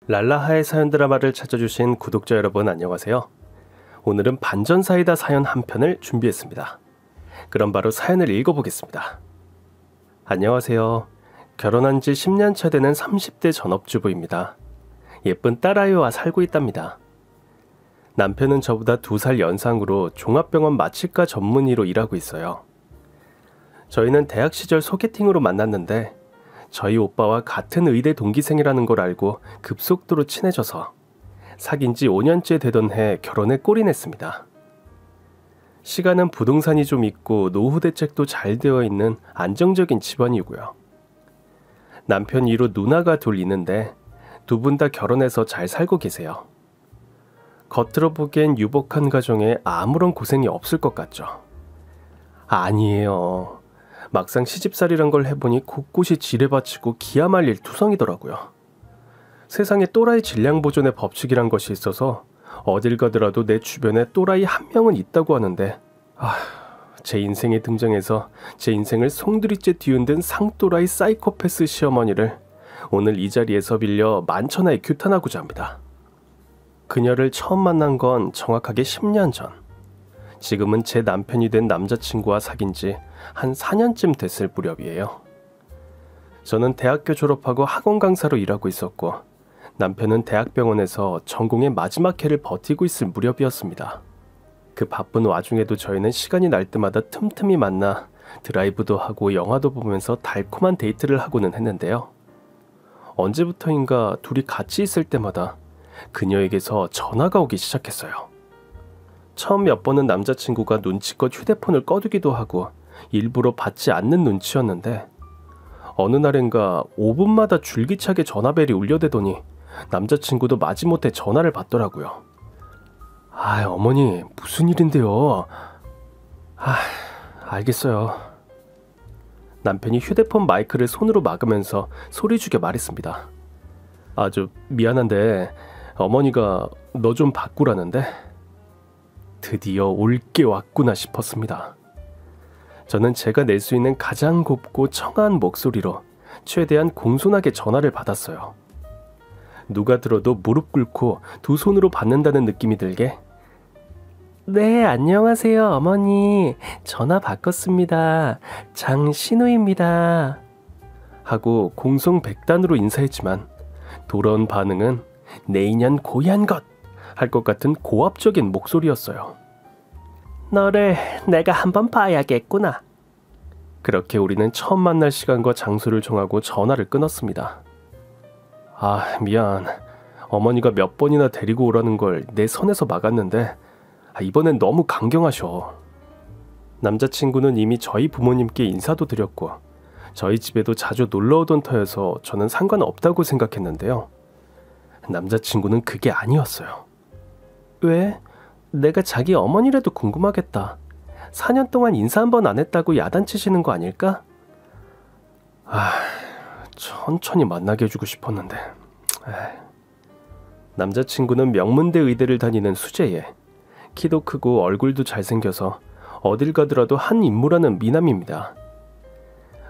랄라하의 사연 드라마를 찾아주신 구독자 여러분 안녕하세요. 오늘은 반전 사이다 사연 한 편을 준비했습니다. 그럼 바로 사연을 읽어보겠습니다. 안녕하세요. 결혼한 지 10년 차 되는 30대 전업주부입니다. 예쁜 딸아이와 살고 있답니다. 남편은 저보다 2살 연상으로 종합병원 마취과 전문의로 일하고 있어요. 저희는 대학 시절 소개팅으로 만났는데 저희 오빠와 같은 의대 동기생이라는 걸 알고 급속도로 친해져서 사귄 지 5년째 되던 해 결혼에 골인했습니다. 시간은 부동산이 좀 있고 노후 대책도 잘 되어 있는 안정적인 집안이고요. 남편 이로 누나가 둘 있는데 두 분 다 결혼해서 잘 살고 계세요. 겉으로 보기엔 유복한 가정에 아무런 고생이 없을 것 같죠. 아니에요. 막상 시집살이란 걸 해보니 곳곳이 지뢰받치고 기야 말릴 투성이더라고요. 세상에 또라이 질량 보존의 법칙이란 것이 있어서 어딜 가더라도 내 주변에 또라이 한 명은 있다고 하는데 제 인생에 등장해서 제 인생을 송두리째 뒤흔든 상또라이 사이코패스 시어머니를 오늘 이 자리에서 빌려 만천하에 규탄하고자 합니다. 그녀를 처음 만난 건 정확하게 10년 전. 지금은 제 남편이 된 남자친구와 사귄 지 한 4년쯤 됐을 무렵이에요. 저는 대학교 졸업하고 학원 강사로 일하고 있었고 남편은 대학병원에서 전공의 마지막 해를 버티고 있을 무렵이었습니다. 그 바쁜 와중에도 저희는 시간이 날 때마다 틈틈이 만나 드라이브도 하고 영화도 보면서 달콤한 데이트를 하고는 했는데요. 언제부터인가 둘이 같이 있을 때마다 그녀에게서 전화가 오기 시작했어요. 처음 몇 번은 남자친구가 눈치껏 휴대폰을 꺼두기도 하고 일부러 받지 않는 눈치였는데 어느 날엔가 5분마다 줄기차게 전화벨이 울려대더니 남자친구도 마지못해 전화를 받더라고요. 어머니 무슨 일인데요? 알겠어요. 남편이 휴대폰 마이크를 손으로 막으면서 소리 죽여 말했습니다. 미안한데 어머니가 너 좀 바꾸라는데. 드디어 올 게 왔구나 싶었습니다. 저는 제가 낼 수 있는 가장 곱고 청아한 목소리로 최대한 공손하게 전화를 받았어요. 누가 들어도 무릎 꿇고 두 손으로 받는다는 느낌이 들게 네, 안녕하세요 어머니. 전화 바꿨습니다. 장신우입니다. 하고 공송백단으로 인사했지만 돌아온 반응은 내 인연 고이한 것! 할 것 같은 고압적인 목소리였어요. 너를 내가 한번 봐야겠구나. 그렇게 우리는 처음 만날 시간과 장소를 정하고 전화를 끊었습니다. 미안. 어머니가 몇 번이나 데리고 오라는 걸 내 선에서 막았는데 이번엔 너무 강경하셔. 남자친구는 이미 저희 부모님께 인사도 드렸고 저희 집에도 자주 놀러오던 터여서 저는 상관없다고 생각했는데요. 남자친구는 그게 아니었어요. 왜? 내가 자기 어머니라도 궁금하겠다. 4년 동안 인사 한 번 안 했다고 야단치시는 거 아닐까? 천천히 만나게 해주고 싶었는데. 남자친구는 명문대 의대를 다니는 수재예. 키도 크고 얼굴도 잘생겨서 어딜 가더라도 한 인물하는 미남입니다.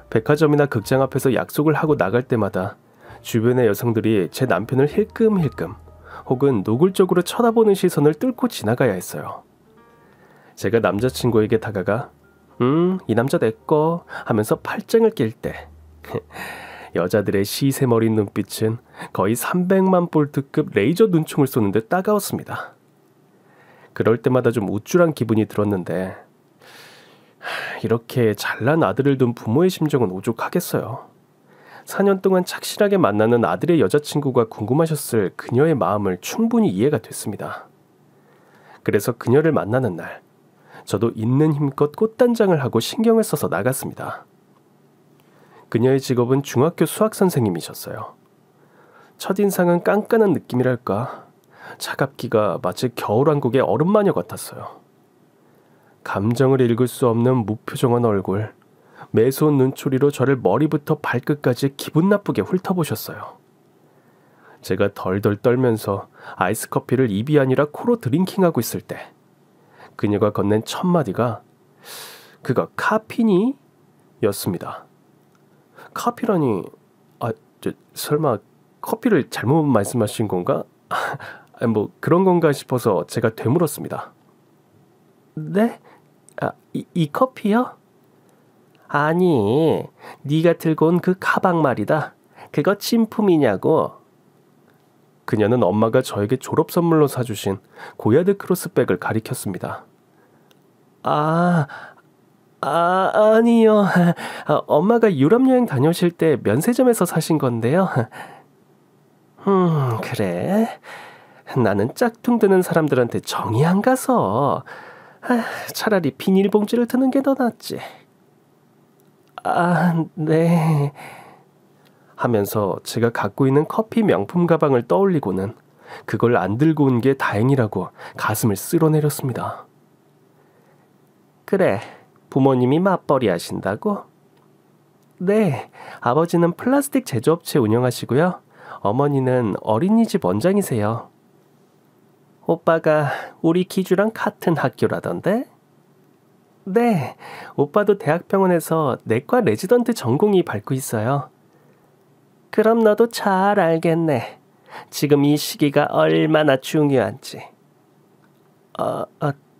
백화점이나 극장 앞에서 약속을 하고 나갈 때마다 주변의 여성들이 제 남편을 힐끔힐끔 혹은 노골적으로 쳐다보는 시선을 뚫고 지나가야 했어요. 제가 남자친구에게 다가가 이 남자 내꺼 하면서 팔짱을 낄 때 여자들의 시세머린 눈빛은 거의 300만 볼트급 레이저 눈총을 쏘는 듯 따가웠습니다. 그럴 때마다 좀 우쭐한 기분이 들었는데 이렇게 잘난 아들을 둔 부모의 심정은 오죽하겠어요. 4년 동안 착실하게 만나는 아들의 여자친구가 궁금하셨을 그녀의 마음을 충분히 이해가 됐습니다. 그래서 그녀를 만나는 날 저도 있는 힘껏 꽃단장을 하고 신경을 써서 나갔습니다. 그녀의 직업은 중학교 수학 선생님이셨어요. 첫인상은 깐깐한 느낌이랄까 차갑기가 마치 겨울왕국의 얼음마녀 같았어요. 감정을 읽을 수 없는 무표정한 얼굴, 매서운 눈초리로 저를 머리부터 발끝까지 기분 나쁘게 훑어보셨어요. 제가 덜덜 떨면서 아이스 커피를 입이 아니라 코로 드링킹하고 있을 때 그녀가 건넨 첫 마디가 그가 카피니? 였습니다. 카피라니 설마 커피를 잘못 말씀하신 건가? 뭐 그런 건가 싶어서 제가 되물었습니다. 네? 이 커피요? 아니, 네가 들고 온 그 가방 말이다. 그거 진품이냐고. 그녀는 엄마가 저에게 졸업 선물로 사주신 고야드 크로스백을 가리켰습니다. 아니요. 엄마가 유럽 여행 다녀오실 때 면세점에서 사신 건데요. 그래. 나는 짝퉁 드는 사람들한테 정이 안 가서 차라리 비닐봉지를 드는 게 더 낫지. 네. 하면서 제가 갖고 있는 커피 명품 가방을 떠올리고는 그걸 안 들고 온 게 다행이라고 가슴을 쓸어내렸습니다. 그래, 부모님이 맞벌이 하신다고? 네, 아버지는 플라스틱 제조업체 운영하시고요. 어머니는 어린이집 원장이세요. 오빠가 우리 기주랑 같은 학교라던데? 네, 오빠도 대학병원에서 내과 레지던트 전공의 밟고 있어요. 그럼 너도 잘 알겠네. 지금 이 시기가 얼마나 중요한지.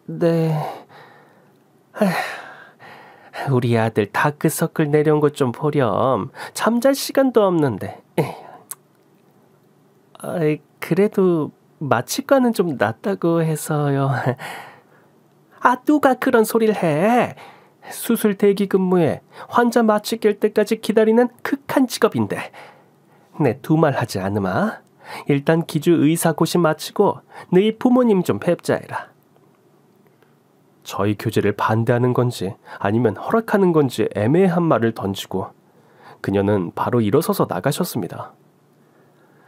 네. 우리 아들 다크서클 내려온 것 좀 보렴. 잠잘 시간도 없는데. 그래도 마취과는 좀 낫다고 해서요. 누가 그런 소리를 해. 수술 대기 근무에 환자 마취 깰 때까지 기다리는 극한 직업인데. 내 두 말 하지 않으마. 일단 기주 의사 고시 마치고 너희 부모님 좀 뵙자 해라. 저희 교제를 반대하는 건지 아니면 허락하는 건지 애매한 말을 던지고 그녀는 바로 일어서서 나가셨습니다.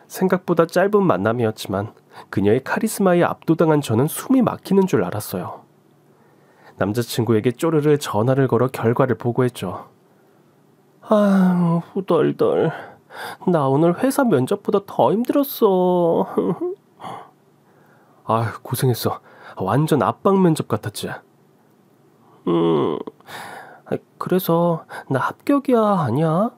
생각보다 짧은 만남이었지만 그녀의 카리스마에 압도당한 저는 숨이 막히는 줄 알았어요. 남자친구에게 쪼르르 전화를 걸어 결과를 보고했죠. 후덜덜. 나 오늘 회사 면접보다 더 힘들었어. 고생했어. 완전 압박 면접 같았지. 그래서 나 합격이야, 아니야?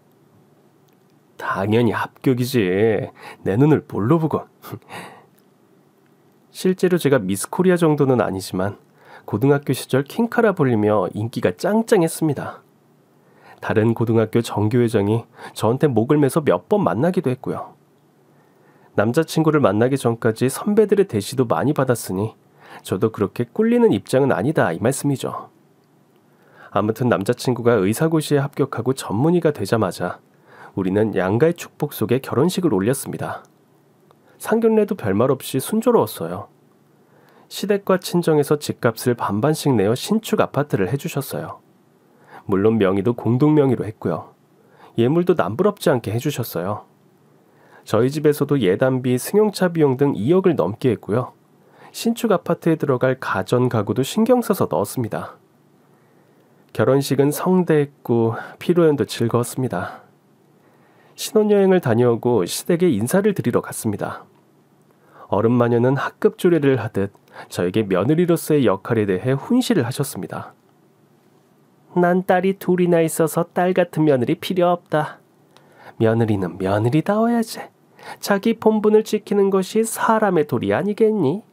당연히 합격이지. 내 눈을 뭘로 보고. 실제로 제가 미스 코리아 정도는 아니지만 고등학교 시절 킹카라 불리며 인기가 짱짱했습니다. 다른 고등학교 정교회장이 저한테 목을 매서 몇 번 만나기도 했고요. 남자친구를 만나기 전까지 선배들의 대시도 많이 받았으니 저도 그렇게 꿀리는 입장은 아니다 이 말씀이죠. 아무튼 남자친구가 의사고시에 합격하고 전문의가 되자마자 우리는 양가의 축복 속에 결혼식을 올렸습니다. 상견례도 별말 없이 순조로웠어요. 시댁과 친정에서 집값을 반반씩 내어 신축 아파트를 해주셨어요. 물론 명의도 공동명의로 했고요. 예물도 남부럽지 않게 해주셨어요. 저희 집에서도 예단비, 승용차 비용 등 2억을 넘게 했고요. 신축 아파트에 들어갈 가전 가구도 신경 써서 넣었습니다. 결혼식은 성대했고 피로연도 즐거웠습니다. 신혼여행을 다녀오고 시댁에 인사를 드리러 갔습니다. 어른마녀는 학급 조례를 하듯 저에게 며느리로서의 역할에 대해 훈시를 하셨습니다. 난 딸이 둘이나 있어서 딸 같은 며느리 필요 없다. 며느리는 며느리다워야지. 자기 본분을 지키는 것이 사람의 도리 아니겠니?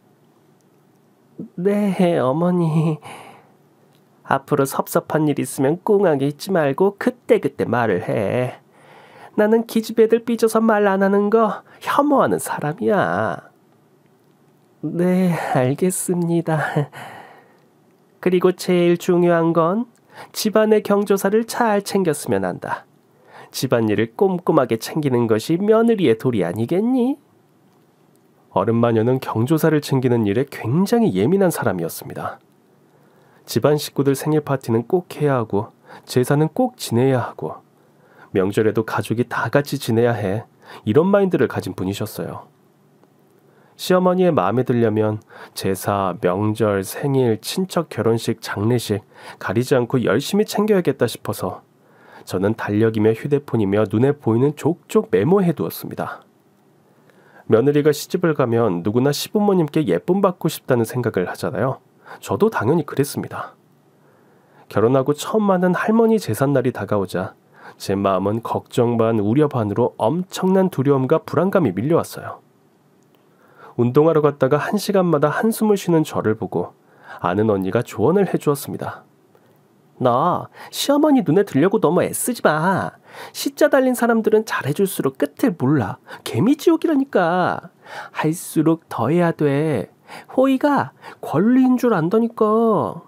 네, 어머니. 앞으로 섭섭한 일 있으면 꽁하게 있지 말고 그때그때 말을 해. 나는 기집애들 삐져서 말 안 하는 거 혐오하는 사람이야. 네, 알겠습니다. 그리고 제일 중요한 건 집안의 경조사를 잘 챙겼으면 한다. 집안일을 꼼꼼하게 챙기는 것이 며느리의 도리 아니겠니? 어른마녀는 경조사를 챙기는 일에 굉장히 예민한 사람이었습니다. 집안 식구들 생일 파티는 꼭 해야 하고 제사는 꼭 지내야 하고 명절에도 가족이 다 같이 지내야 해. 이런 마인드를 가진 분이셨어요. 시어머니의 마음에 들려면 제사, 명절, 생일, 친척 결혼식, 장례식 가리지 않고 열심히 챙겨야겠다 싶어서 저는 달력이며 휴대폰이며 눈에 보이는 족족 메모해 두었습니다. 며느리가 시집을 가면 누구나 시부모님께 예쁨 받고 싶다는 생각을 하잖아요. 저도 당연히 그랬습니다. 결혼하고 처음 맞는 할머니 제삿날이 다가오자 제 마음은 걱정 반 우려 반으로 엄청난 두려움과 불안감이 밀려왔어요. 운동하러 갔다가 1시간마다 한숨을 쉬는 저를 보고 아는 언니가 조언을 해주었습니다. 너 시어머니 눈에 들려고 너무 애쓰지 마. 시자 달린 사람들은 잘해줄수록 끝을 몰라. 개미지옥이라니까. 할수록 더 해야 돼. 호의가 권리인 줄 안다니까.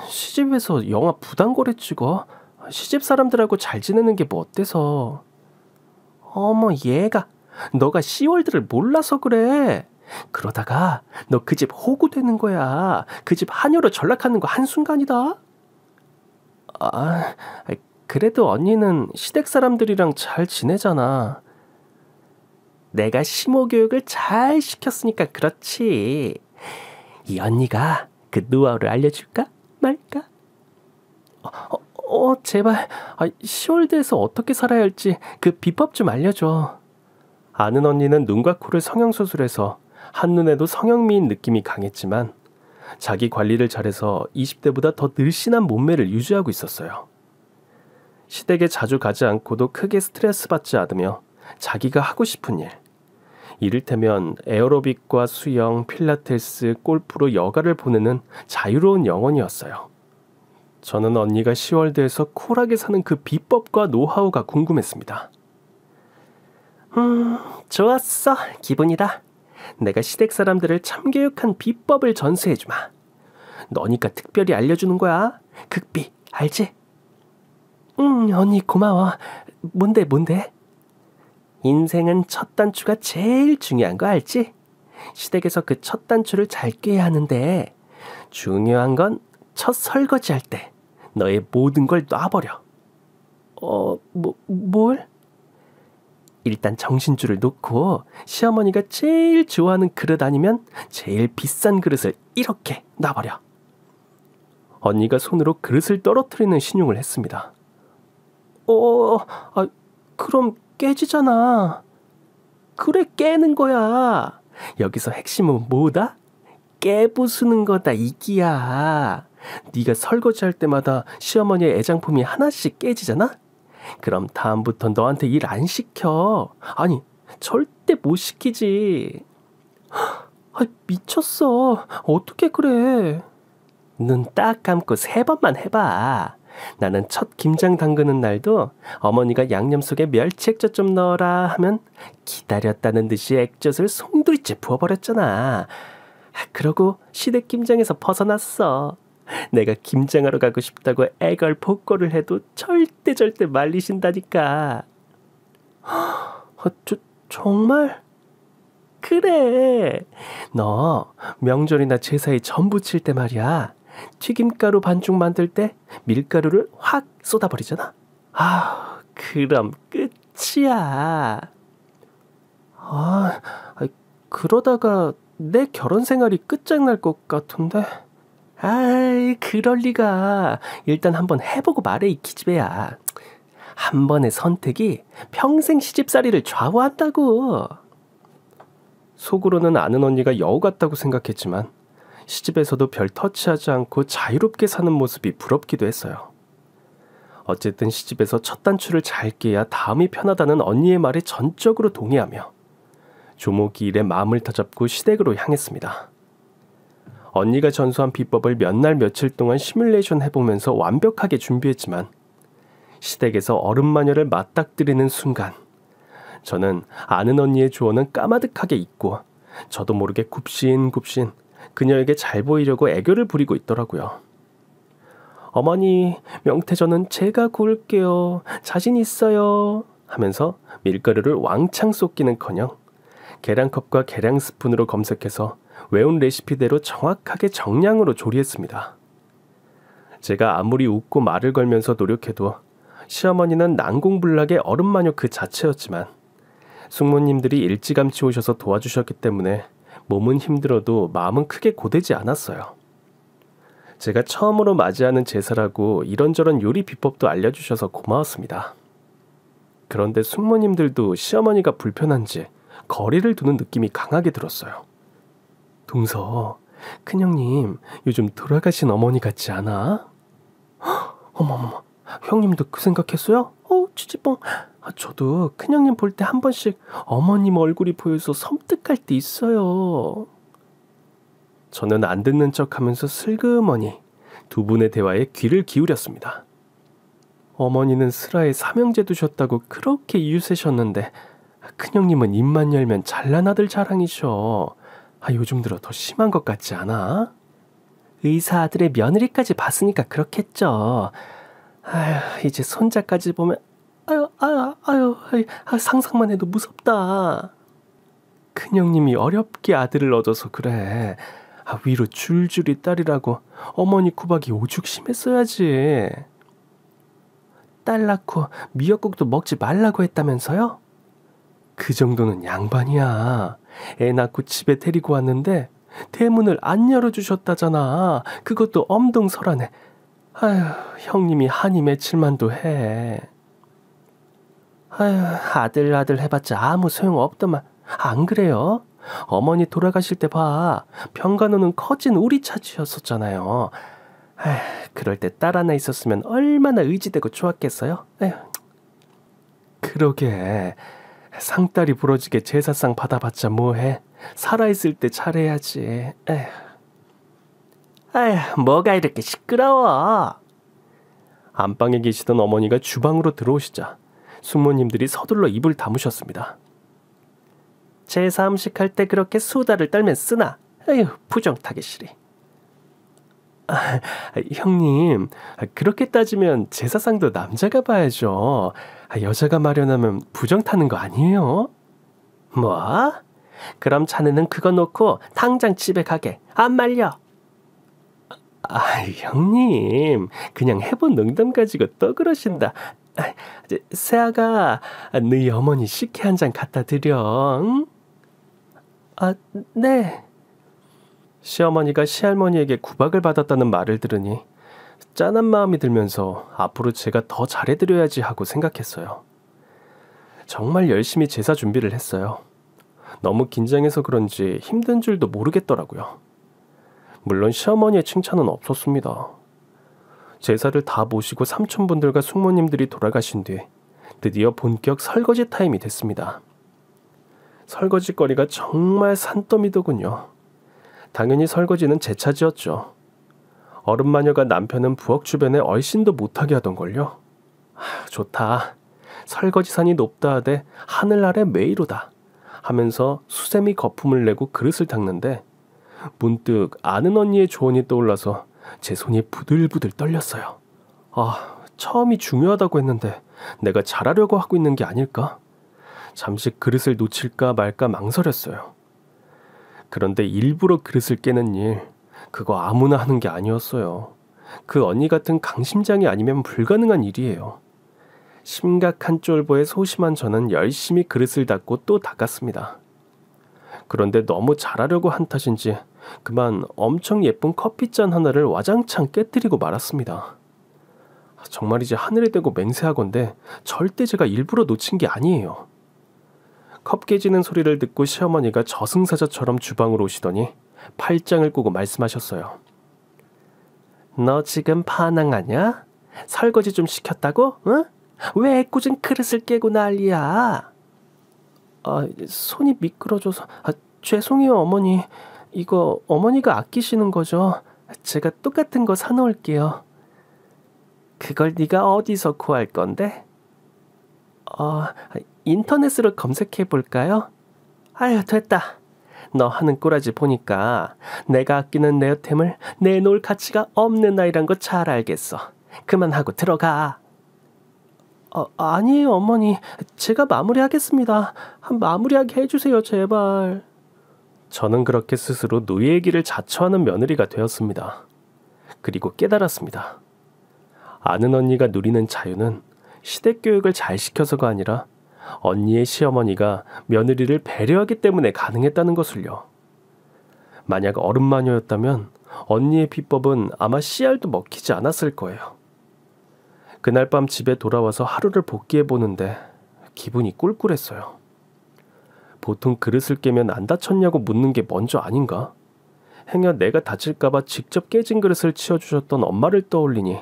시집에서 영화 부당거래 찍어? 시집 사람들하고 잘 지내는 게 뭐 어때서? 어머 얘가 너가 시월드를 몰라서 그래. 그러다가 너 그 집 호구 되는 거야. 그 집 하녀로 전락하는 거 한순간이다. 그래도 언니는 시댁 사람들이랑 잘 지내잖아. 내가 시모 교육을 잘 시켰으니까 그렇지. 이 언니가 그 노하우를 알려줄까 말까? 제발 시월드에서 어떻게 살아야 할지 그 비법 좀 알려줘. 아는 언니는 눈과 코를 성형수술해서 한눈에도 성형미인 느낌이 강했지만 자기 관리를 잘해서 20대보다 더 늘씬한 몸매를 유지하고 있었어요. 시댁에 자주 가지 않고도 크게 스트레스 받지 않으며 자기가 하고 싶은 일, 이를테면 에어로빅과 수영, 필라테스, 골프로 여가를 보내는 자유로운 영혼이었어요. 저는 언니가 시월드에서 쿨하게 사는 그 비법과 노하우가 궁금했습니다. 좋았어. 기분이다. 내가 시댁 사람들을 참교육한 비법을 전수해주마. 너니까 특별히 알려주는 거야. 극비, 알지? 언니 고마워. 뭔데? 인생은 첫 단추가 제일 중요한 거 알지? 시댁에서 그 첫 단추를 잘 꿰야 하는데 중요한 건 첫 설거지 할 때 너의 모든 걸 놔버려. 뭘? 일단 정신줄을 놓고 시어머니가 제일 좋아하는 그릇 아니면 제일 비싼 그릇을 이렇게 놔버려. 언니가 손으로 그릇을 떨어뜨리는 신용을 했습니다. 그럼 깨지잖아. 그래, 깨는 거야. 여기서 핵심은 뭐다? 깨부수는 거다, 이기야. 네가 설거지할 때마다 시어머니의 애장품이 하나씩 깨지잖아? 그럼 다음부턴 너한테 일 안 시켜. 아니, 절대 못 시키지. 미쳤어. 어떻게 그래? 눈 딱 감고 3번만 해봐. 나는 첫 김장 담그는 날도 어머니가 양념 속에 멸치 액젓 좀 넣어라 하면 기다렸다는 듯이 액젓을 송두리째 부어버렸잖아. 그러고 시댁 김장에서 벗어났어. 내가 김장하러 가고 싶다고 애걸 복고를 해도 절대 말리신다니까. 정말? 그래. 너 명절이나 제사에 전 부칠 때 말이야. 튀김가루 반죽 만들 때 밀가루를 확 쏟아버리잖아. 그럼 끝이야. 그러다가 내 결혼 생활이 끝장날 것 같은데. 그럴 리가. 일단 한번 해보고 말해, 이 기집애야. 한 번의 선택이 평생 시집살이를 좌우한다고. 속으로는 아는 언니가 여우 같다고 생각했지만 시집에서도 별 터치하지 않고 자유롭게 사는 모습이 부럽기도 했어요. 어쨌든 시집에서 첫 단추를 잘 깨야 다음이 편하다는 언니의 말에 전적으로 동의하며 조목이 일에 마음을 다잡고 시댁으로 향했습니다. 언니가 전수한 비법을 몇 날 며칠 동안 시뮬레이션 해보면서 완벽하게 준비했지만 시댁에서 얼음마녀를 맞닥뜨리는 순간 저는 아는 언니의 조언은 까마득하게 잊고 저도 모르게 굽신굽신 그녀에게 잘 보이려고 애교를 부리고 있더라고요. 어머니, 명태전은 제가 구울게요. 자신 있어요. 하면서 밀가루를 왕창 쏟기는커녕 계량컵과 계량 스푼으로 검색해서 외운 레시피대로 정확하게 정량으로 조리했습니다. 제가 아무리 웃고 말을 걸면서 노력해도 시어머니는 난공불락의 얼음마녀 그 자체였지만 숙모님들이 일찌감치 오셔서 도와주셨기 때문에 몸은 힘들어도 마음은 크게 고되지 않았어요. 제가 처음으로 맞이하는 제사라고 이런저런 요리 비법도 알려주셔서 고마웠습니다. 그런데 숙모님들도 시어머니가 불편한지 거리를 두는 느낌이 강하게 들었어요. 동서, 큰형님 요즘 돌아가신 어머니 같지 않아? 어머머머, 형님도 그 생각했어요? 찌찌뽕. 저도 큰형님 볼 때 한 번씩 어머님 얼굴이 보여서 섬뜩할 때 있어요. 저는 안 듣는 척하면서 슬그머니 두 분의 대화에 귀를 기울였습니다. 어머니는 슬하에 삼형제 두셨다고 그렇게 이유세셨는데 큰형님은 입만 열면 잘난 아들 자랑이셔. 요즘 들어 더 심한 것 같지 않아? 의사 아들의 며느리까지 봤으니까 그렇겠죠. 이제 손자까지 보면 상상만 해도 무섭다. 큰형님이 어렵게 아들을 얻어서 그래. 위로 줄줄이 딸이라고 어머니 구박이 오죽 심했어야지. 딸 낳고 미역국도 먹지 말라고 했다면서요? 그 정도는 양반이야. 애 낳고 집에 데리고 왔는데 대문을 안 열어주셨다잖아. 그것도 엄동설하네. 형님이 한이 맺힐만도 해. 아들 해봤자 아무 소용없더만. 안 그래요? 어머니 돌아가실 때 봐. 병간호는 커진 우리 차지였었잖아요. 그럴 때 딸 하나 있었으면 얼마나 의지되고 좋았겠어요? 그러게. 상다리 부러지게 제사상 받아봤자 뭐해. 살아있을 때 잘해야지. 뭐가 이렇게 시끄러워. 안방에 계시던 어머니가 주방으로 들어오시자 숙모님들이 서둘러 입을 다무셨습니다. 제사 음식할 때 그렇게 수다를 떨면 쓰나. 부정타기 시리. 형님, 그렇게 따지면 제사상도 남자가 봐야죠. 여자가 마련하면 부정 타는 거 아니에요? 뭐? 그럼 자네는 그거 놓고 당장 집에 가게. 안 말려. 형님, 그냥 해본 농담 가지고 또 그러신다. 세아가 너희 어머니 식혜 한 잔 갖다 드려. 응? 네. 시어머니가 시할머니에게 구박을 받았다는 말을 들으니 짠한 마음이 들면서 앞으로 제가 더 잘해드려야지 하고 생각했어요. 정말 열심히 제사 준비를 했어요. 너무 긴장해서 그런지 힘든 줄도 모르겠더라고요. 물론 시어머니의 칭찬은 없었습니다. 제사를 다 모시고 삼촌분들과 숙모님들이 돌아가신 뒤 드디어 본격 설거지 타임이 됐습니다. 설거지거리가 정말 산더미더군요. 당연히 설거지는 제 차지였죠. 어른마녀가 남편은 부엌 주변에 얼씬도 못하게 하던걸요. 좋다. 설거지산이 높다 하되 하늘 아래 메이로다 하면서 수세미 거품을 내고 그릇을 닦는데 문득 아는 언니의 조언이 떠올라서 제 손이 부들부들 떨렸어요. 처음이 중요하다고 했는데 내가 잘하려고 하고 있는 게 아닐까? 잠시 그릇을 놓칠까 말까 망설였어요. 그런데 일부러 그릇을 깨는 일, 그거 아무나 하는 게 아니었어요. 그 언니 같은 강심장이 아니면 불가능한 일이에요. 심각한 쫄보에 소심한 저는 열심히 그릇을 닦고 또 닦았습니다. 그런데 너무 잘하려고 한 탓인지 그만 엄청 예쁜 커피잔 하나를 와장창 깨뜨리고 말았습니다. 정말이지 하늘에 대고 맹세하건대 절대 제가 일부러 놓친 게 아니에요. 컵 깨지는 소리를 듣고 시어머니가 저승사자처럼 주방으로 오시더니 팔짱을 꼬고 말씀하셨어요. 너 지금 반항하냐? 설거지 좀 시켰다고? 응? 왜 애꿎은 그릇을 깨고 난리야? 손이 미끄러져서. 죄송해요 어머니. 이거 어머니가 아끼시는 거죠? 제가 똑같은 거 사놓을게요. 그걸 네가 어디서 구할 건데? 인터넷으로 검색해 볼까요? 됐다. 너 하는 꼬라지 보니까 내가 아끼는 내 여템을 내놓을 가치가 없는 아이란 거 잘 알겠어. 그만하고 들어가. 아니에요 어머니. 제가 마무리하겠습니다. 마무리하게 해주세요 제발. 저는 그렇게 스스로 노예의 길을 자처하는 며느리가 되었습니다. 그리고 깨달았습니다. 아는 언니가 누리는 자유는 시댁교육을 잘 시켜서가 아니라 언니의 시어머니가 며느리를 배려하기 때문에 가능했다는 것을요. 만약 어른마녀였다면 언니의 비법은 아마 씨알도 먹히지 않았을 거예요. 그날 밤 집에 돌아와서 하루를 복귀해보는데 기분이 꿀꿀했어요. 보통 그릇을 깨면 안 다쳤냐고 묻는 게 먼저 아닌가? 행여 내가 다칠까봐 직접 깨진 그릇을 치워주셨던 엄마를 떠올리니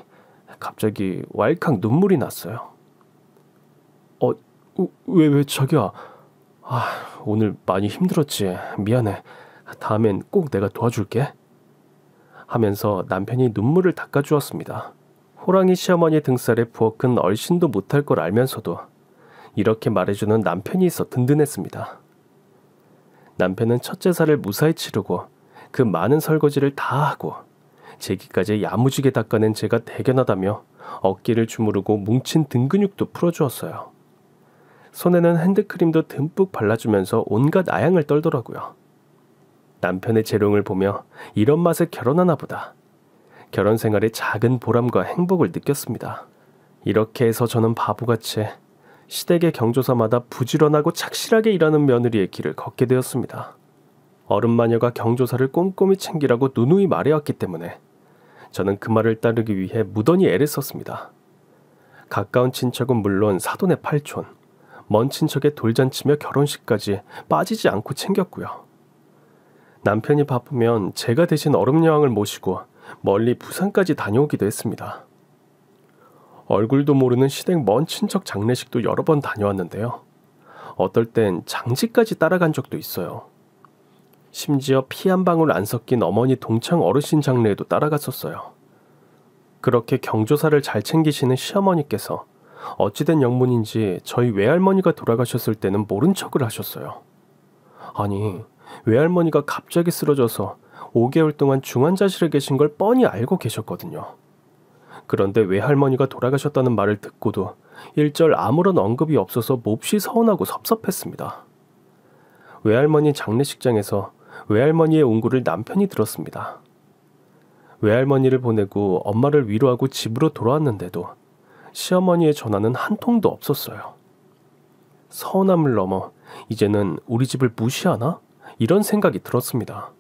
갑자기 왈칵 눈물이 났어요. 왜 자기야? 오늘 많이 힘들었지. 미안해. 다음엔 꼭 내가 도와줄게. 하면서 남편이 눈물을 닦아주었습니다. 호랑이 시어머니 등살에 부엌은 얼씬도 못할 걸 알면서도 이렇게 말해주는 남편이 있어 든든했습니다. 남편은 첫째 살을 무사히 치르고 그 많은 설거지를 다 하고 제기까지 야무지게 닦아낸 제가 대견하다며 어깨를 주무르고 뭉친 등 근육도 풀어주었어요. 손에는 핸드크림도 듬뿍 발라주면서 온갖 아양을 떨더라고요. 남편의 재롱을 보며 이런 맛에 결혼하나 보다. 결혼 생활의 작은 보람과 행복을 느꼈습니다. 이렇게 해서 저는 바보같이 시댁의 경조사마다 부지런하고 착실하게 일하는 며느리의 길을 걷게 되었습니다. 어른마녀가 경조사를 꼼꼼히 챙기라고 누누이 말해왔기 때문에 저는 그 말을 따르기 위해 무던히 애를 썼습니다. 가까운 친척은 물론 사돈의 팔촌, 먼 친척의 돌잔치며 결혼식까지 빠지지 않고 챙겼고요. 남편이 바쁘면 제가 대신 얼음여왕을 모시고 멀리 부산까지 다녀오기도 했습니다. 얼굴도 모르는 시댁 먼 친척 장례식도 여러 번 다녀왔는데요. 어떨 땐 장지까지 따라간 적도 있어요. 심지어 피 한 방울 안 섞인 어머니 동창 어르신 장례에도 따라갔었어요. 그렇게 경조사를 잘 챙기시는 시어머니께서 어찌된 영문인지 저희 외할머니가 돌아가셨을 때는 모른 척을 하셨어요. 아니, 외할머니가 갑자기 쓰러져서 5개월 동안 중환자실에 계신 걸 뻔히 알고 계셨거든요. 그런데 외할머니가 돌아가셨다는 말을 듣고도 일절 아무런 언급이 없어서 몹시 서운하고 섭섭했습니다. 외할머니 장례식장에서 외할머니의 운구를 남편이 들었습니다. 외할머니를 보내고 엄마를 위로하고 집으로 돌아왔는데도 시어머니의 전화는 한 통도 없었어요. 서운함을 넘어 이제는 우리 집을 무시하나? 이런 생각이 들었습니다.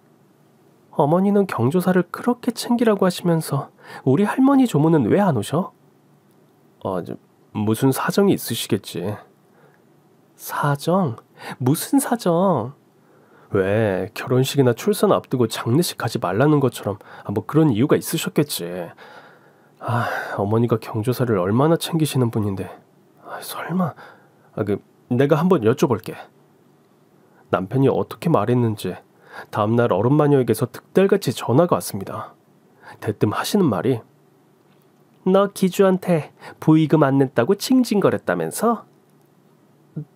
어머니는 경조사를 그렇게 챙기라고 하시면서 우리 할머니 조문은 왜 안 오셔? 무슨 사정이 있으시겠지. 사정? 무슨 사정? 왜 결혼식이나 출산 앞두고 장례식 가지 말라는 것처럼 뭐 그런 이유가 있으셨겠지. 어머니가 경조사를 얼마나 챙기시는 분인데. 설마. 내가 한번 여쭤볼게. 남편이 어떻게 말했는지 다음날 어른마녀에게서 득달같이 전화가 왔습니다. 대뜸 하시는 말이 너 기주한테 부의금 안 냈다고 징징거렸다면서?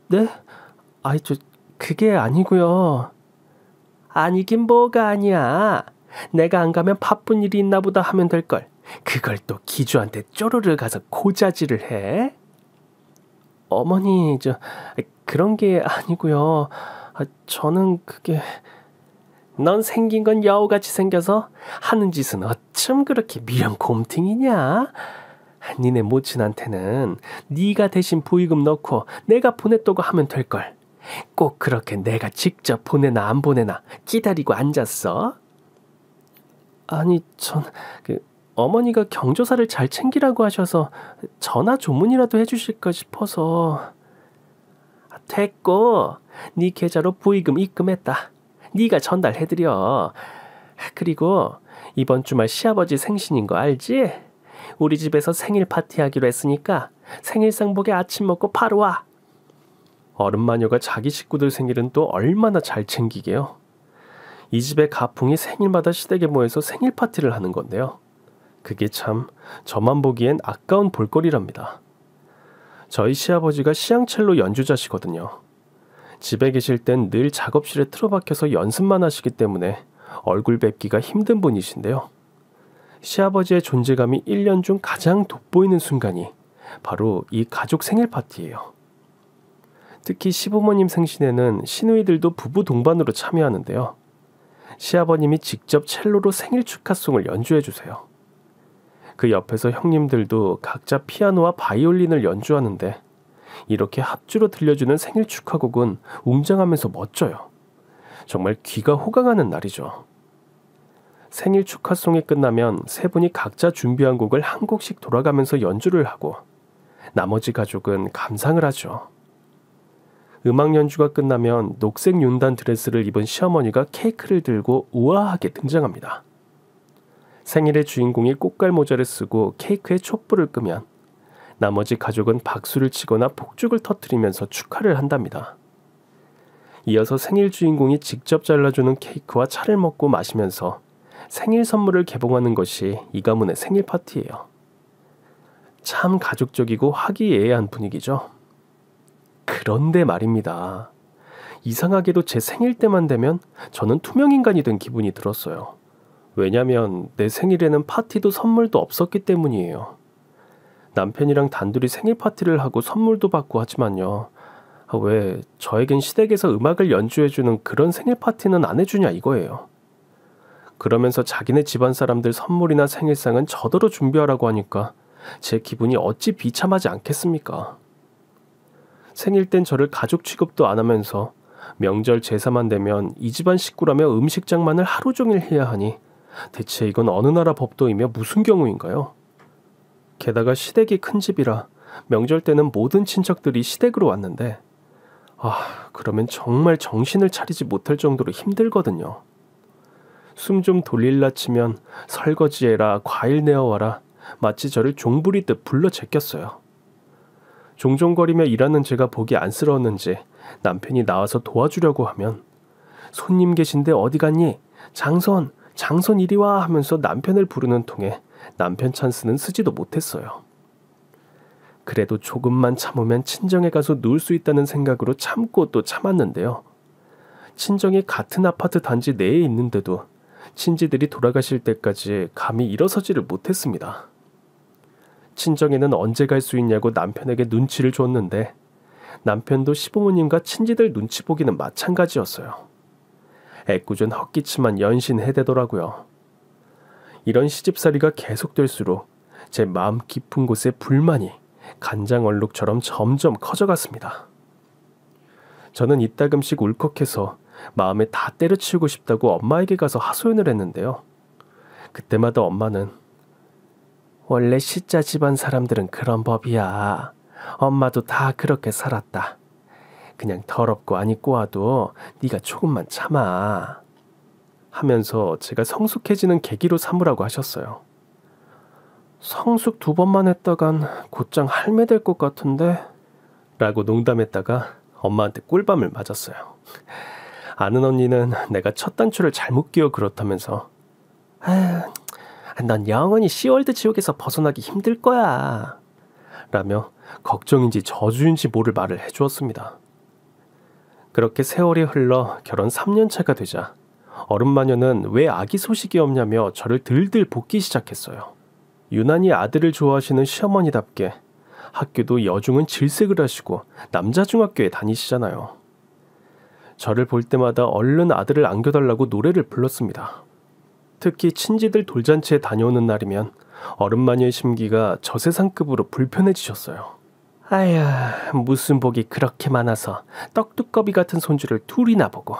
네? 그게 아니고요. 아니긴 뭐가 아니야. 내가 안 가면 바쁜 일이 있나 보다 하면 될걸. 그걸 또 기주한테 쪼르르 가서 고자질을 해? 어머니, 그런 게 아니고요. 저는 그게... 넌 생긴 건 여우같이 생겨서 하는 짓은 어쩜 그렇게 미련곰팅이냐? 니네 모친한테는 네가 대신 부의금 넣고 내가 보냈다고 하면 될걸. 꼭 그렇게 내가 직접 보내나 안 보내나 기다리고 앉았어? 아니, 전 어머니가 경조사를 잘 챙기라고 하셔서 전화 조문이라도 해주실까 싶어서. 됐고, 네 계좌로 부의금 입금했다. 네가 전달해드려. 그리고 이번 주말 시아버지 생신인 거 알지? 우리 집에서 생일 파티하기로 했으니까 생일상복에 아침 먹고 바로 와. 어른마녀가 자기 식구들 생일은 또 얼마나 잘 챙기게요. 이 집의 가풍이 생일마다 시댁에 모여서 생일 파티를 하는 건데요. 그게 참 저만 보기엔 아까운 볼거리랍니다. 저희 시아버지가 시향첼로 연주자시거든요. 집에 계실 땐 늘 작업실에 틀어박혀서 연습만 하시기 때문에 얼굴 뵙기가 힘든 분이신데요. 시아버지의 존재감이 1년 중 가장 돋보이는 순간이 바로 이 가족 생일 파티예요. 특히 시부모님 생신에는 시누이들도 부부 동반으로 참여하는데요. 시아버님이 직접 첼로로 생일 축하송을 연주해 주세요. 그 옆에서 형님들도 각자 피아노와 바이올린을 연주하는데 이렇게 합주로 들려주는 생일 축하곡은 웅장하면서 멋져요. 정말 귀가 호강하는 날이죠. 생일 축하송이 끝나면 세 분이 각자 준비한 곡을 한 곡씩 돌아가면서 연주를 하고 나머지 가족은 감상을 하죠. 음악 연주가 끝나면 녹색 윤단 드레스를 입은 시어머니가 케이크를 들고 우아하게 등장합니다. 생일의 주인공이 꽃갈 모자를 쓰고 케이크에 촛불을 끄면 나머지 가족은 박수를 치거나 폭죽을 터뜨리면서 축하를 한답니다. 이어서 생일 주인공이 직접 잘라주는 케이크와 차를 먹고 마시면서 생일 선물을 개봉하는 것이 이 가문의 생일 파티예요. 참 가족적이고 화기애애한 분위기죠. 그런데 말입니다. 이상하게도 제 생일 때만 되면 저는 투명인간이 된 기분이 들었어요. 왜냐면 내 생일에는 파티도 선물도 없었기 때문이에요. 남편이랑 단둘이 생일 파티를 하고 선물도 받고 하지만요. 왜 저에겐 시댁에서 음악을 연주해주는 그런 생일 파티는 안 해주냐 이거예요. 그러면서 자기네 집안 사람들 선물이나 생일상은 저더러 준비하라고 하니까 제 기분이 어찌 비참하지 않겠습니까? 생일 땐 저를 가족 취급도 안 하면서 명절 제사만 되면 이 집안 식구라며 음식장만을 하루 종일 해야 하니 대체 이건 어느 나라 법도이며 무슨 경우인가요? 게다가 시댁이 큰 집이라 명절 때는 모든 친척들이 시댁으로 왔는데 그러면 정말 정신을 차리지 못할 정도로 힘들거든요. 숨 좀 돌릴라 치면 설거지해라, 과일 내어와라, 마치 저를 종부리듯 불러 제꼈어요. 종종거리며 일하는 제가 보기 안쓰러웠는지 남편이 나와서 도와주려고 하면 손님 계신데 어디 갔니? 장손 이리 와 하면서 남편을 부르는 통에 남편 찬스는 쓰지도 못했어요. 그래도 조금만 참으면 친정에 가서 누울 수 있다는 생각으로 참고 또 참았는데요. 친정이 같은 아파트 단지 내에 있는데도 친지들이 돌아가실 때까지 감히 일어서지를 못했습니다. 친정에는 언제 갈 수 있냐고 남편에게 눈치를 줬는데 남편도 시부모님과 친지들 눈치 보기는 마찬가지였어요. 애꿎은 헛기침만 연신해대더라고요. 이런 시집살이가 계속될수록 제 마음 깊은 곳에 불만이 간장 얼룩처럼 점점 커져갔습니다. 저는 이따금씩 울컥해서 마음에 다 때려치우고 싶다고 엄마에게 가서 하소연을 했는데요. 그때마다 엄마는 원래 시자 집안 사람들은 그런 법이야. 엄마도 다 그렇게 살았다. 그냥 더럽고 아니 꼬아도 네가 조금만 참아. 하면서 제가 성숙해지는 계기로 삼으라고 하셨어요. 성숙 2번만 했다간 곧장 할매 될 것 같은데? 라고 농담했다가 엄마한테 꿀밤을 맞았어요. 아는 언니는 내가 첫 단추를 잘못 끼워 그렇다면서 넌 영원히 시월드 지옥에서 벗어나기 힘들 거야 라며 걱정인지 저주인지 모를 말을 해주었습니다. 그렇게 세월이 흘러 결혼 3년차가 되자 어른마녀는 왜 아기 소식이 없냐며 저를 들들 볶기 시작했어요. 유난히 아들을 좋아하시는 시어머니답게 학교도 여중은 질색을 하시고 남자 중학교에 다니시잖아요. 저를 볼 때마다 얼른 아들을 안겨달라고 노래를 불렀습니다. 특히 친지들 돌잔치에 다녀오는 날이면 어른마녀의 심기가 저세상급으로 불편해지셨어요. 아야, 무슨 복이 그렇게 많아서 떡두꺼비 같은 손주를 둘이나 보고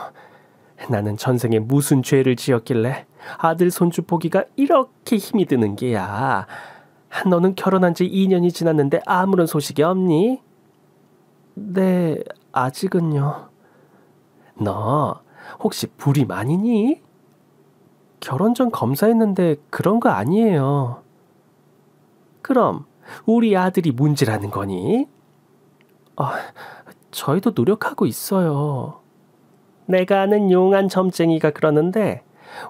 나는 전생에 무슨 죄를 지었길래 아들 손주 보기가 이렇게 힘이 드는 게야. 너는 결혼한 지 2년이 지났는데 아무런 소식이 없니? 네, 아직은요. 너 혹시 불임 아니니? 결혼 전 검사했는데 그런 거 아니에요. 그럼 우리 아들이 문제라는 거니? 저희도 노력하고 있어요. 내가 아는 용한 점쟁이가 그러는데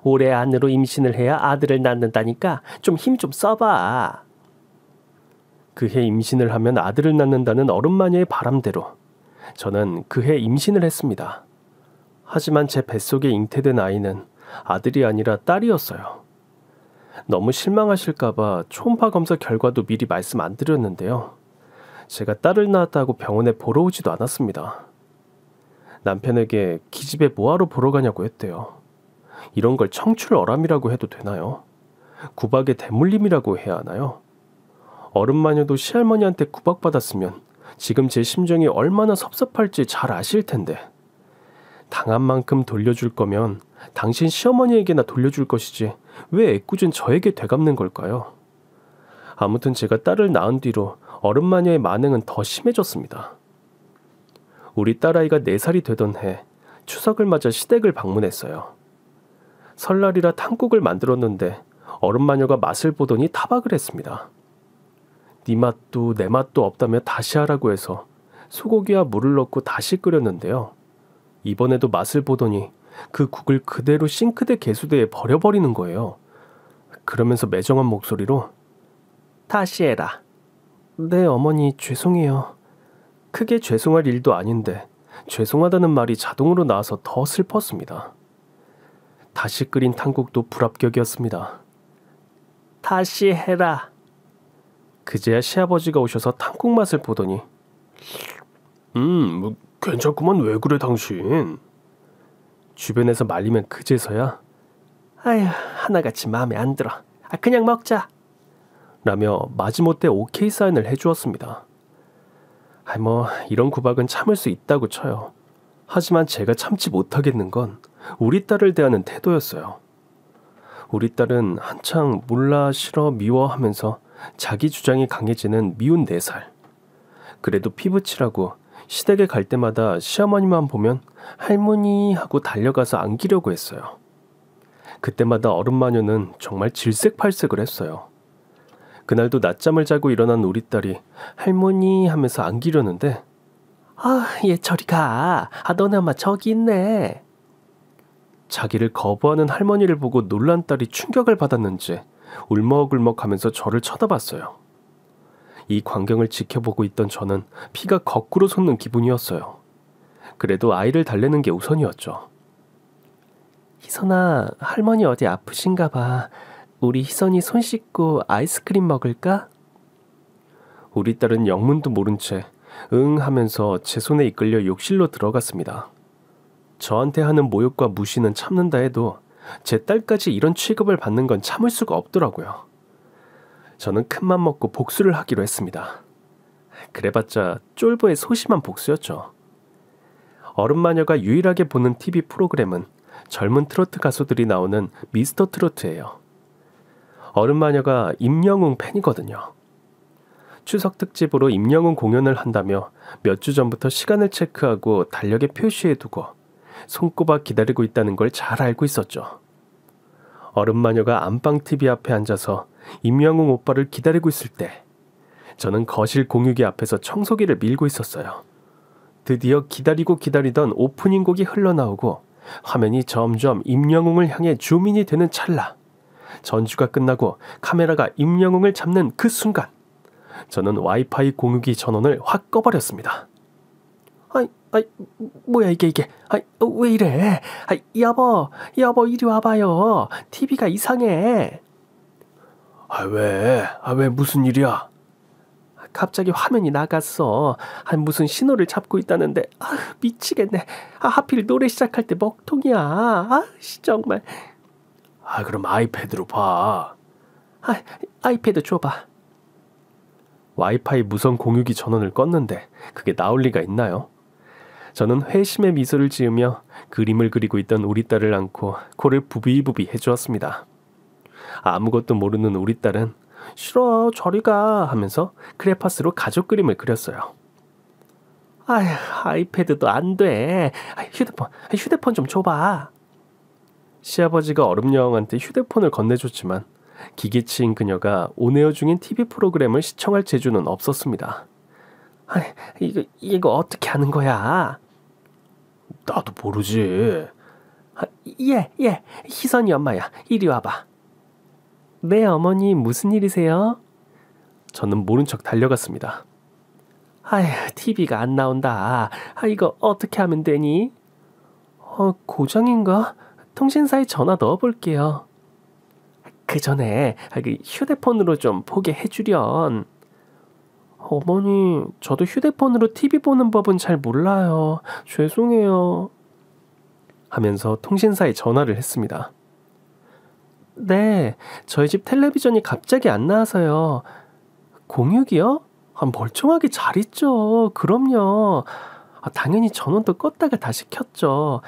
올해 안으로 임신을 해야 아들을 낳는다니까 좀 힘 좀 써봐. 그해 임신을 하면 아들을 낳는다는 어른마녀의 바람대로 저는 그해 임신을 했습니다. 하지만 제 뱃속에 잉태된 아이는 아들이 아니라 딸이었어요. 너무 실망하실까봐 초음파 검사 결과도 미리 말씀 안 드렸는데요. 제가 딸을 낳았다고 병원에 보러 오지도 않았습니다. 남편에게 기집애 뭐하러 보러 가냐고 했대요. 이런 걸 청출어람이라고 해도 되나요? 구박의 대물림이라고 해야 하나요? 어른마녀도 시할머니한테 구박받았으면 지금 제 심정이 얼마나 섭섭할지 잘 아실 텐데 당한 만큼 돌려줄 거면 당신 시어머니에게나 돌려줄 것이지 왜 애꿎은 저에게 되갚는 걸까요? 아무튼 제가 딸을 낳은 뒤로 어른마녀의 만행은 더 심해졌습니다. 우리 딸아이가 4살이 되던 해 추석을 맞아 시댁을 방문했어요. 설날이라 탕국을 만들었는데 어른 마녀가 맛을 보더니 타박을 했습니다. 네 맛도 내 맛도 없다며 다시 하라고 해서 소고기와 물을 넣고 다시 끓였는데요. 이번에도 맛을 보더니 그 국을 그대로 싱크대 개수대에 버려버리는 거예요. 그러면서 매정한 목소리로 다시 해라. 네 어머니 죄송해요. 크게 죄송할 일도 아닌데 죄송하다는 말이 자동으로 나와서 더 슬펐습니다. 다시 끓인 탕국도 불합격이었습니다. 다시 해라. 그제야 시아버지가 오셔서 탕국 맛을 보더니 뭐 괜찮구만. 왜 그래 당신? 주변에서 말리면 그제서야 아휴 하나같이 마음에 안 들어. 그냥 먹자. 라며 마지못해 오케이 사인을 해주었습니다. 이런 구박은 참을 수 있다고 쳐요. 하지만 제가 참지 못하겠는 건 우리 딸을 대하는 태도였어요. 우리 딸은 한창 몰라 싫어 미워 하면서 자기 주장이 강해지는 미운 4살. 그래도 피부치라고 시댁에 갈 때마다 시어머니만 보면 할머니 하고 달려가서 안기려고 했어요. 그때마다 어른 마녀는 정말 질색팔색을 했어요. 그날도 낮잠을 자고 일어난 우리 딸이 할머니 하면서 안기려는데 얘 저리 가. 너네 엄마 저기 있네. 자기를 거부하는 할머니를 보고 놀란 딸이 충격을 받았는지 울먹울먹하면서 저를 쳐다봤어요. 이 광경을 지켜보고 있던 저는 피가 거꾸로 솟는 기분이었어요. 그래도 아이를 달래는 게 우선이었죠. 희선아, 할머니 어디 아프신가 봐. 우리 희선이 손 씻고 아이스크림 먹을까? 우리 딸은 영문도 모른 채 응 하면서 제 손에 이끌려 욕실로 들어갔습니다. 저한테 하는 모욕과 무시는 참는다 해도 제 딸까지 이런 취급을 받는 건 참을 수가 없더라고요. 저는 큰맘 먹고 복수를 하기로 했습니다. 그래봤자 쫄보의 소심한 복수였죠. 어른 마녀가 유일하게 보는 TV 프로그램은 젊은 트로트 가수들이 나오는 미스터 트로트예요. 어른 마녀가 임영웅 팬이거든요. 추석 특집으로 임영웅 공연을 한다며 몇 주 전부터 시간을 체크하고 달력에 표시해두고 손꼽아 기다리고 있다는 걸 잘 알고 있었죠. 어른 마녀가 안방 TV 앞에 앉아서 임영웅 오빠를 기다리고 있을 때 저는 거실 공유기 앞에서 청소기를 밀고 있었어요. 드디어 기다리고 기다리던 오프닝 곡이 흘러나오고 화면이 점점 임영웅을 향해 줌인이 되는 찰나, 전주가 끝나고 카메라가 임영웅을 잡는 그 순간 저는 와이파이 공유기 전원을 확 꺼버렸습니다. 뭐야 이게. 왜 이래? 여보 이리 와봐요. TV가 이상해. 왜 무슨 일이야? 갑자기 화면이 나갔어. 무슨 신호를 잡고 있다는데 미치겠네. 하필 노래 시작할 때 먹통이야. 정말. 그럼 아이패드로 봐. 아이패드 줘봐. 와이파이 무선 공유기 전원을 껐는데 그게 나올 리가 있나요? 저는 회심의 미소를 지으며 그림을 그리고 있던 우리 딸을 안고 코를 부비부비 해주었습니다. 아무것도 모르는 우리 딸은 싫어 저리 가 하면서 크레파스로 가족 그림을 그렸어요. 아이패드도 안 돼. 휴대폰 좀 줘봐. 시아버지가 어른여왕한테 휴대폰을 건네줬지만 기계치인 그녀가 온에어 중인 TV 프로그램을 시청할 재주는 없었습니다. 이거 어떻게 하는 거야? 나도 모르지. 희선이 엄마야. 이리 와봐. 네 어머니 무슨 일이세요? 저는 모른 척 달려갔습니다. TV가 안 나온다. 이거 어떻게 하면 되니? 고장인가? 통신사에 전화 넣어볼게요. 그 전에 휴대폰으로 좀 보게 해주련. 어머니, 저도 휴대폰으로 TV 보는 법은 잘 몰라요. 죄송해요. 하면서 통신사에 전화를 했습니다. 네, 저희 집 텔레비전이 갑자기 안 나와서요. 공유기요? 멀쩡하게 잘 있죠. 그럼요. 당연히 전원도 껐다가 다시 켰죠.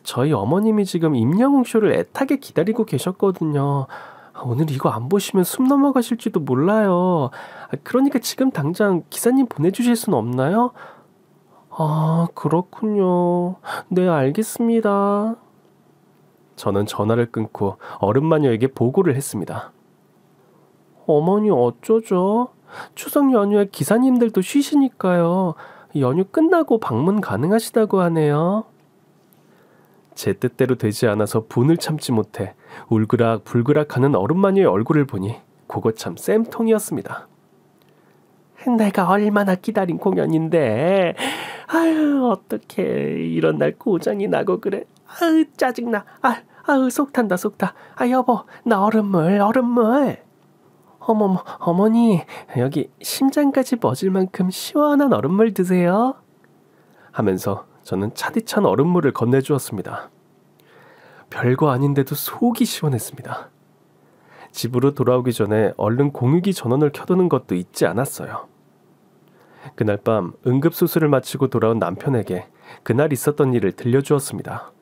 저희 어머님이 지금 임영웅 쇼를 애타게 기다리고 계셨거든요. 오늘 이거 안 보시면 숨 넘어가실지도 몰라요. 그러니까 지금 당장 기사님 보내주실 순 없나요? 그렇군요. 네, 알겠습니다. 저는 전화를 끊고 어른 마녀에게 보고를 했습니다. 어머니 어쩌죠? 추석 연휴에 기사님들도 쉬시니까요. 연휴 끝나고 방문 가능하시다고 하네요. 제 뜻대로 되지 않아서 분을 참지 못해 울그락불그락하는 어른마녀의 얼굴을 보니 그거 참 쌤통이었습니다. 내가 얼마나 기다린 공연인데. 아유, 어떡해. 이런 날 고장이 나고 그래. 아유, 짜증나. 아유, 속 탄다, 속 타. 여보, 나 얼음물. 어머머, 어머니, 여기 심장까지 멎을 만큼 시원한 얼음물 드세요. 하면서 저는 차디찬 얼음물을 건네주었습니다. 별거 아닌데도 속이 시원했습니다. 집으로 돌아오기 전에 얼른 공유기 전원을 켜두는 것도 잊지 않았어요. 그날 밤 응급수술을 마치고 돌아온 남편에게 그날 있었던 일을 들려주었습니다.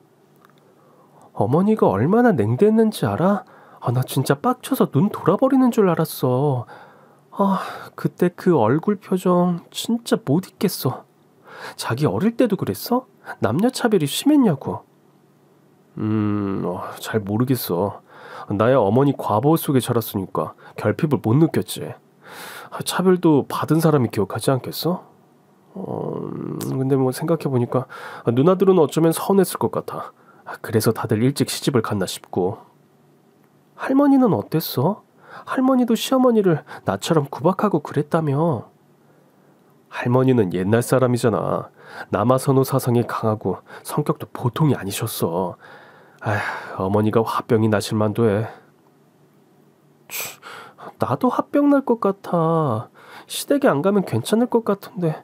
어머니가 얼마나 냉대했는지 알아? 나 진짜 빡쳐서 눈 돌아버리는 줄 알았어. 그때 그 얼굴 표정 진짜 못 잊겠어. 자기 어릴 때도 그랬어? 남녀 차별이 심했냐고. 잘 모르겠어. 나야 어머니 과보 속에 자랐으니까 결핍을 못 느꼈지. 차별도 받은 사람이 기억하지 않겠어? 근데 뭐 생각해보니까 누나들은 어쩌면 서운했을 것 같아. 그래서 다들 일찍 시집을 갔나 싶고. 할머니는 어땠어? 할머니도 시어머니를 나처럼 구박하고 그랬다며. 할머니는 옛날 사람이잖아. 남아선호 사상이 강하고 성격도 보통이 아니셨어. 어머니가 화병이 나실 만도 해. 나도 화병 날 것 같아. 시댁에 안 가면 괜찮을 것 같은데.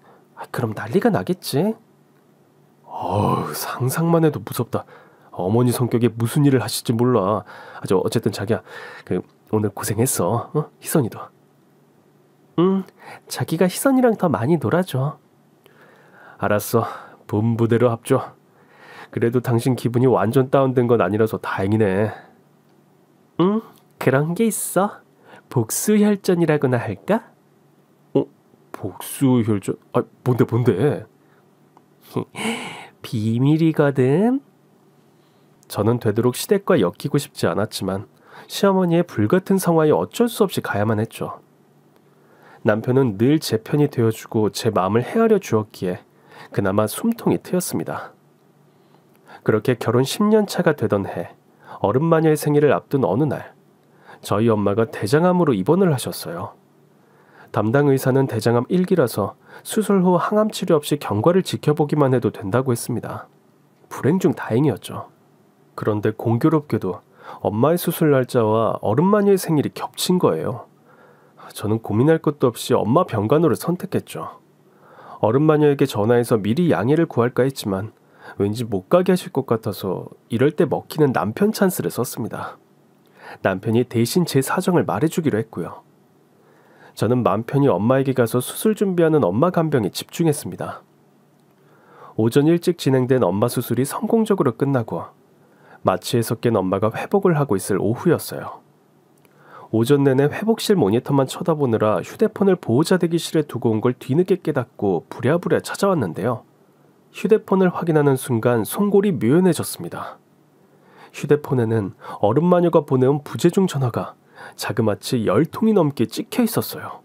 그럼 난리가 나겠지? 상상만 해도 무섭다. 어머니 성격에 무슨 일을 하실지 몰라. 어쨌든 자기야, 오늘 고생했어. 희선이도. 자기가 희선이랑 더 많이 놀아줘. 알았어. 분부대로 합줘. 그래도 당신 기분이 완전 다운된 건 아니라서 다행이네. 그런 게 있어. 복수혈전이라고나 할까? 복수혈전? 뭔데? 비밀이거든. 저는 되도록 시댁과 엮이고 싶지 않았지만 시어머니의 불같은 성화에 어쩔 수 없이 가야만 했죠. 남편은 늘 제 편이 되어주고 제 마음을 헤아려 주었기에 그나마 숨통이 트였습니다. 그렇게 결혼 10년 차가 되던 해, 어른마녀의 생일을 앞둔 어느 날, 저희 엄마가 대장암으로 입원을 하셨어요. 담당 의사는 대장암 1기라서 수술 후 항암 치료 없이 경과를 지켜보기만 해도 된다고 했습니다. 불행 중 다행이었죠. 그런데 공교롭게도 엄마의 수술 날짜와 어른마녀의 생일이 겹친 거예요. 저는 고민할 것도 없이 엄마 병간호를 선택했죠. 어른마녀에게 전화해서 미리 양해를 구할까 했지만 왠지 못 가게 하실 것 같아서 이럴 때 먹히는 남편 찬스를 썼습니다. 남편이 대신 제 사정을 말해주기로 했고요. 저는 맘 편히 엄마에게 가서 수술 준비하는 엄마 간병에 집중했습니다. 오전 일찍 진행된 엄마 수술이 성공적으로 끝나고 마취에서 깬 엄마가 회복을 하고 있을 오후였어요. 오전 내내 회복실 모니터만 쳐다보느라 휴대폰을 보호자 대기실에 두고 온 걸 뒤늦게 깨닫고 부랴부랴 찾아왔는데요. 휴대폰을 확인하는 순간 송골이 묘연해졌습니다. 휴대폰에는 어른마녀가 보내온 부재중 전화가 자그마치 10통이 넘게 찍혀 있었어요.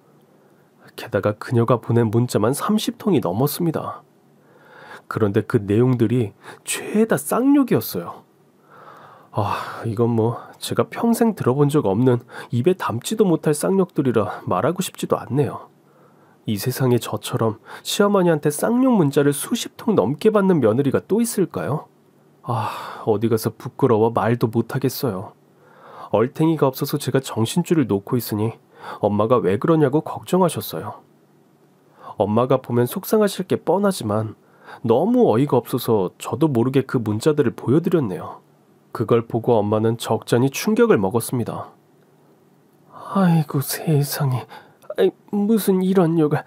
게다가 그녀가 보낸 문자만 30통이 넘었습니다. 그런데 그 내용들이 죄다 쌍욕이었어요. 이건 뭐 제가 평생 들어본 적 없는 입에 담지도 못할 쌍욕들이라 말하고 싶지도 않네요. 이 세상에 저처럼 시어머니한테 쌍욕 문자를 수십 통 넘게 받는 며느리가 또 있을까요? 어디 가서 부끄러워 말도 못하겠어요. 얼탱이가 없어서 제가 정신줄을 놓고 있으니 엄마가 왜 그러냐고 걱정하셨어요. 엄마가 보면 속상하실 게 뻔하지만 너무 어이가 없어서 저도 모르게 그 문자들을 보여드렸네요. 그걸 보고 엄마는 적잖이 충격을 먹었습니다. 아이고 세상에, 무슨 이런 욕을,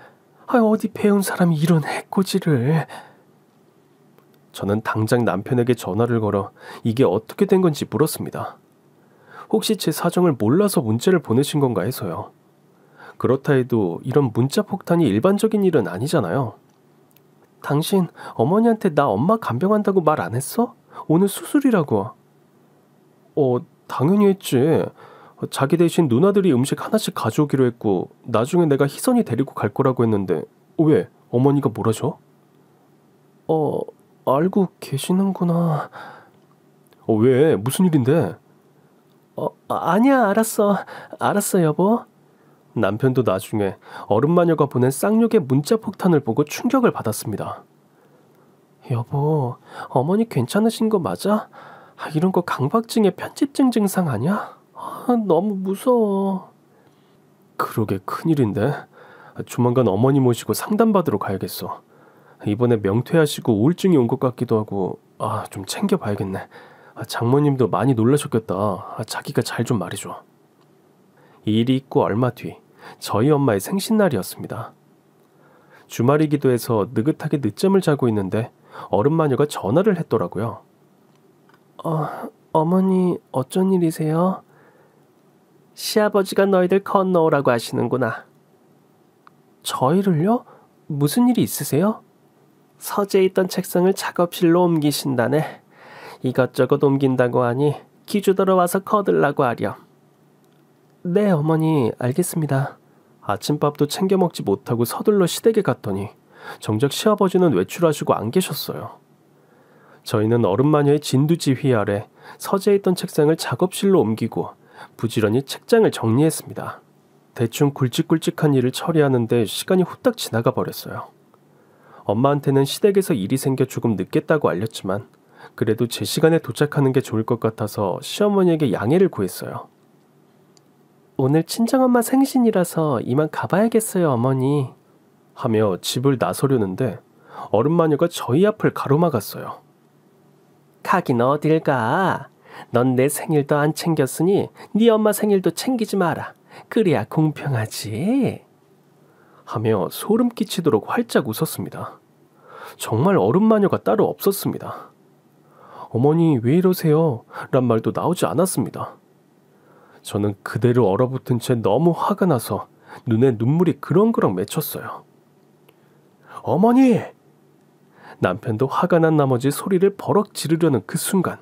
어디 배운 사람이 이런 해코지를. 저는 당장 남편에게 전화를 걸어 이게 어떻게 된 건지 물었습니다. 혹시 제 사정을 몰라서 문자를 보내신 건가 해서요. 그렇다 해도 이런 문자 폭탄이 일반적인 일은 아니잖아요. 당신 어머니한테 나 엄마 간병한다고 말 안 했어? 오늘 수술이라고. 당연히 했지. 자기 대신 누나들이 음식 하나씩 가져오기로 했고 나중에 내가 희선이 데리고 갈 거라고 했는데 왜? 어머니가 뭐라죠? 알고 계시는구나. 왜? 무슨 일인데? 아니야, 알았어, 여보. 남편도 나중에 어른마녀가 보낸 쌍욕의 문자 폭탄을 보고 충격을 받았습니다. 여보, 어머니 괜찮으신 거 맞아? 이런 거 강박증의 편집증 증상 아니야? 너무 무서워. 그러게 큰일인데. 조만간 어머니 모시고 상담받으러 가야겠어. 이번에 명퇴하시고 우울증이 온 것 같기도 하고 좀 챙겨봐야겠네. 장모님도 많이 놀라셨겠다. 자기가 잘 좀 말해줘. 이 일이 있고 얼마 뒤 저희 엄마의 생신날이었습니다. 주말이기도 해서 느긋하게 늦잠을 자고 있는데 어른마녀가 전화를 했더라고요. 어머니 어쩐 일이세요? 시아버지가 너희들 건너오라고 하시는구나. 저희를요? 무슨 일이 있으세요? 서재에 있던 책상을 작업실로 옮기신다네. 이것저것 옮긴다고 하니 기주도로 와서 거들라고 하렴. 네, 어머니, 알겠습니다. 아침밥도 챙겨 먹지 못하고 서둘러 시댁에 갔더니 정작 시아버지는 외출하시고 안 계셨어요. 저희는 어른마녀의 진두지휘 아래 서재에 있던 책상을 작업실로 옮기고 부지런히 책장을 정리했습니다. 대충 굵직굵직한 일을 처리하는데 시간이 후딱 지나가 버렸어요. 엄마한테는 시댁에서 일이 생겨 조금 늦겠다고 알렸지만 그래도 제 시간에 도착하는 게 좋을 것 같아서 시어머니에게 양해를 구했어요. 오늘 친정엄마 생신이라서 이만 가봐야겠어요, 어머니. 하며 집을 나서려는데 어른마녀가 저희 앞을 가로막았어요. 가긴 어딜 가. 넌 내 생일도 안 챙겼으니 네 엄마 생일도 챙기지 마라. 그래야 공평하지. 하며 소름 끼치도록 활짝 웃었습니다. 정말 어른마녀가 따로 없었습니다. 어머니 왜 이러세요? 란 말도 나오지 않았습니다. 저는 그대로 얼어붙은 채 너무 화가 나서 눈에 눈물이 그렁그렁 맺혔어요. 어머니! 남편도 화가 난 나머지 소리를 버럭 지르려는 그 순간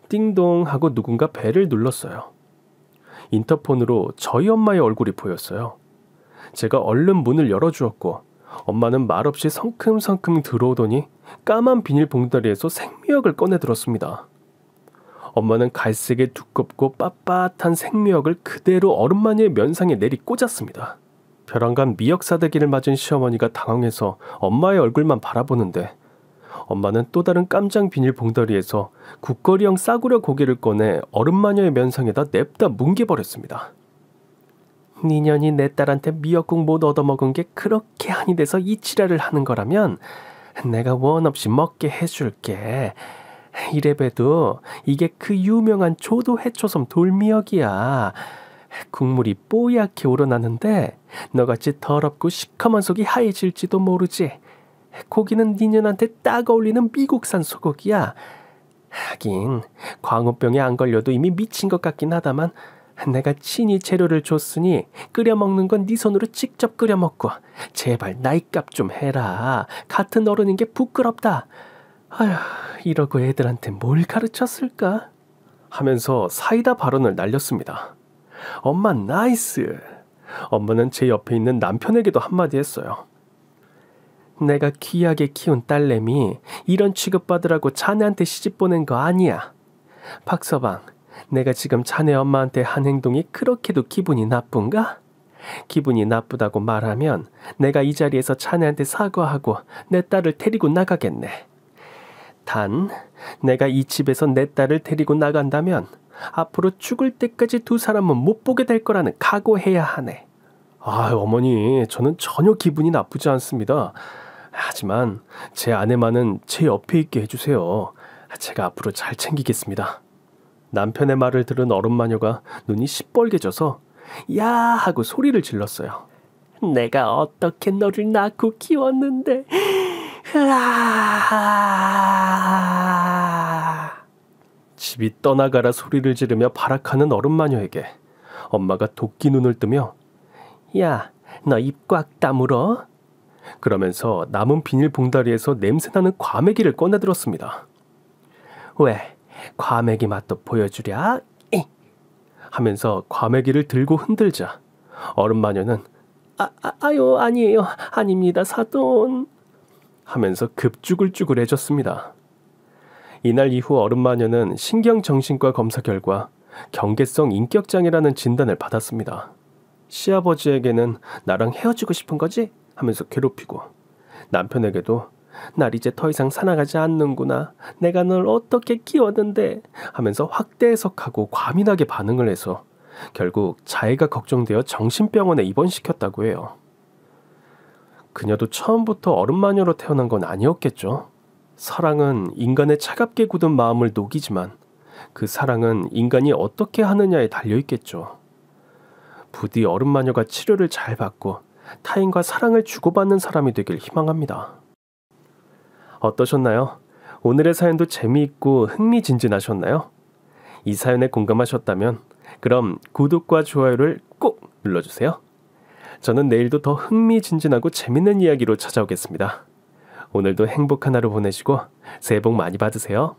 띵동 하고 누군가 벨을 눌렀어요. 인터폰으로 저희 엄마의 얼굴이 보였어요. 제가 얼른 문을 열어주었고 엄마는 말없이 성큼성큼 들어오더니 까만 비닐봉다리에서 생미역을 꺼내 들었습니다. 엄마는 갈색의 두껍고 빳빳한 생미역을 그대로 어른마녀의 면상에 내리 꽂았습니다. 벼랑간 미역 사대기를 맞은 시어머니가 당황해서 엄마의 얼굴만 바라보는데 엄마는 또 다른 깜장 비닐봉다리에서 국거리형 싸구려 고기를 꺼내 어른마녀의 면상에다 냅다 뭉개버렸습니다. 니년이 내 딸한테 미역국 못 얻어먹은 게 그렇게 한이 돼서 이 지랄을 하는 거라면 내가 원 없이 먹게 해줄게. 이래봬도 이게 그 유명한 조도 해초섬 돌미역이야. 국물이 뽀얗게 우러나는데 너같이 더럽고 시커먼 속이 하얘질지도 모르지. 고기는 니년한테 딱 어울리는 미국산 소고기야. 하긴 광우병에 안 걸려도 이미 미친 것 같긴 하다만 내가 친히 재료를 줬으니 끓여 먹는 건 네 손으로 직접 끓여 먹고 제발 나이값 좀 해라. 같은 어른인 게 부끄럽다. 아휴, 이러고 애들한테 뭘 가르쳤을까? 하면서 사이다 발언을 날렸습니다. 엄마 나이스. 엄마는 제 옆에 있는 남편에게도 한마디 했어요. 내가 귀하게 키운 딸내미 이런 취급받으라고 자네한테 시집 보낸 거 아니야. 박서방, 내가 지금 자네 엄마한테 한 행동이 그렇게도 기분이 나쁜가? 기분이 나쁘다고 말하면 내가 이 자리에서 자네한테 사과하고 내 딸을 데리고 나가겠네. 단, 내가 이 집에서 내 딸을 데리고 나간다면 앞으로 죽을 때까지 두 사람은 못 보게 될 거라는 각오해야 하네. 어머니, 저는 전혀 기분이 나쁘지 않습니다. 하지만 제 아내만은 제 옆에 있게 해주세요. 제가 앞으로 잘 챙기겠습니다. 남편의 말을 들은 어른마녀가 눈이 시뻘개져서 야 하고 소리를 질렀어요. 내가 어떻게 너를 낳고 키웠는데. 집이 떠나가라 소리를 지르며 발악하는 어른마녀에게 엄마가 도끼 눈을 뜨며 야, 너 입 꽉 다물어? 그러면서 남은 비닐봉다리에서 냄새나는 과메기를 꺼내들었습니다. 왜? 과메기 맛도 보여주랴? 하면서 과메기를 들고 흔들자 얼음 마녀는 아유 아니에요 아닙니다 사돈 하면서 급쭈글쭈글해졌습니다. 이날 이후 얼음 마녀는 신경정신과 검사 결과 경계성 인격장애라는 진단을 받았습니다. 시아버지에게는 나랑 헤어지고 싶은 거지? 하면서 괴롭히고 남편에게도 날 이제 더 이상 사랑하지 않는구나. 내가 널 어떻게 키웠는데 하면서 확대 해석하고 과민하게 반응을 해서 결국 자해가 걱정되어 정신병원에 입원시켰다고 해요. 그녀도 처음부터 얼음마녀로 태어난 건 아니었겠죠. 사랑은 인간의 차갑게 굳은 마음을 녹이지만 그 사랑은 인간이 어떻게 하느냐에 달려있겠죠. 부디 얼음마녀가 치료를 잘 받고 타인과 사랑을 주고받는 사람이 되길 희망합니다. 어떠셨나요? 오늘의 사연도 재미있고 흥미진진하셨나요? 이 사연에 공감하셨다면 그럼 구독과 좋아요를 꼭 눌러주세요. 저는 내일도 더 흥미진진하고 재밌는 이야기로 찾아오겠습니다. 오늘도 행복한 하루 보내시고 새해 복 많이 받으세요.